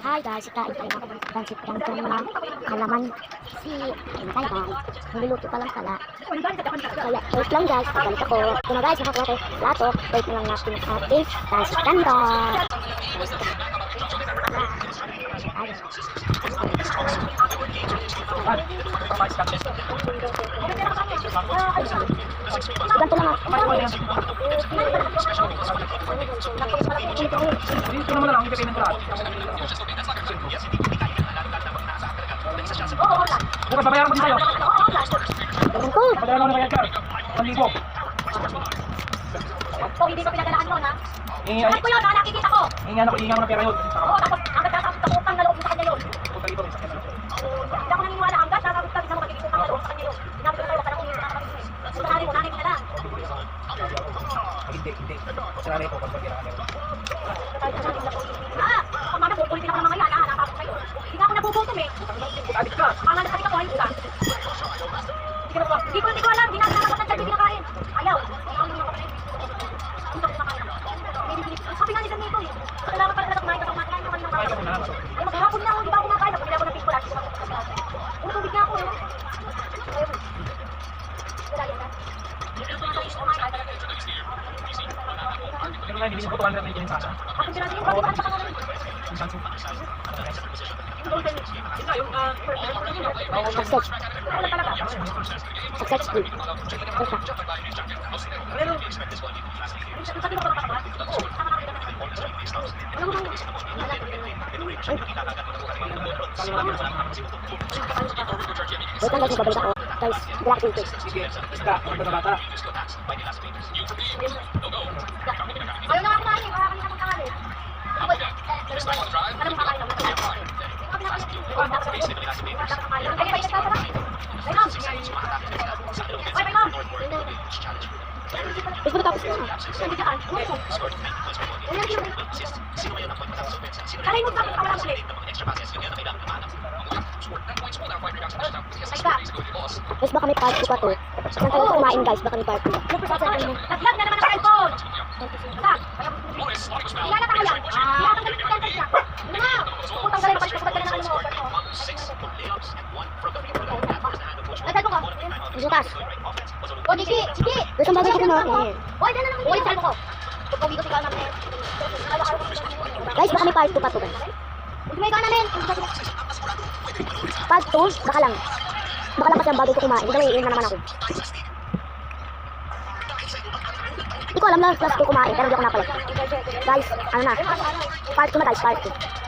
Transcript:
Hi guys, kain tayo ng pancit canton na halaman. Si Hintay guys, niluluto pa lang pala. Kaya wait lang guys, pabalik ako. Ito na guys, nakakuha tayo plato. Wait lang natin ang ating pancit canton. Ganito lang Dito naman lang, hindi payment ko lahat. Bukas babayaran ko din sa'yo. Babayaran ko na bayad ka. 1,000. Kung hindi ko pinagalaan yun, ha? Hingi Alam ko yun, ha? Nakikita ko. mo ng pera yun. Oo, tapos hanggat nakakita ko utang na loob mo sa kanya yun. Hindi ako naniniwala hanggat nakakita ko sa mga utang na loob sa kanya yun. Sinabi ko sa'yo, wag ka na kung hindi nakakabigay. Sundahan mo, nanay mo na lang. Hindi. Sinanay ko, pagpagkira kami. Kung mama, pupulitin ako ng mga yan, ha? Nakakabot kayo. Hindi ako nabubutom, eh. Adik ka! Pangalan kasi ako, ayun ka. Hindi ko alam, hindi natin nakakabot ng dami kinakain. Ayaw. Sabi nga ni Ganito, eh. Kailangan pala na kumain ka kung makain naman ng mga. Eh, maghapon na ako, di ba ako kumakain? Napagila ako ng pink lagi. Puro tubig nga ako, eh. Pero nga, hindi ko tuwan na yung sasa. Ako sinabi yung pagkakaan sa kanila. Yung sanso. success. Wala talaga. Successful. Basta. Sabi mo ba kapatid? Oo. Tama na kita. Ano mo bang? Wait lang guys, babalik ako. Guys, black tooth. Sige, isda, magkakabata. Ayaw na nga kumain, wala kami namang kangal, eh. Alam mo kakain naman. Gusto ko tapos na. Alay mo tapos kawalan ulit. Guys, baka may part 2 pa to. Saan tayo kumain guys, baka may part 2. Naglag na naman ang cellphone. Naglag. Ilan na tayo yan? Ilan ang galit ko yan? Ano na? Putang galit, balik ko. Ba't ka na naman mo? Naglag mo ko? Bukas. O, sige. Guys, ang bagay ko kumain. Oy, dyan na naman. Oy, cellphone ko. Pagpawin ko si Kanan. Guys, baka may part 2 pa to guys. Huwag may Kanan. Part 2, baka lang. Baka lang kasi ang bagay ko kumain. Hindi na naman ako. Hindi ko alam na last ko kumain, pero hindi ako napalit. Guys, ano na? Part 2 na guys, part 2.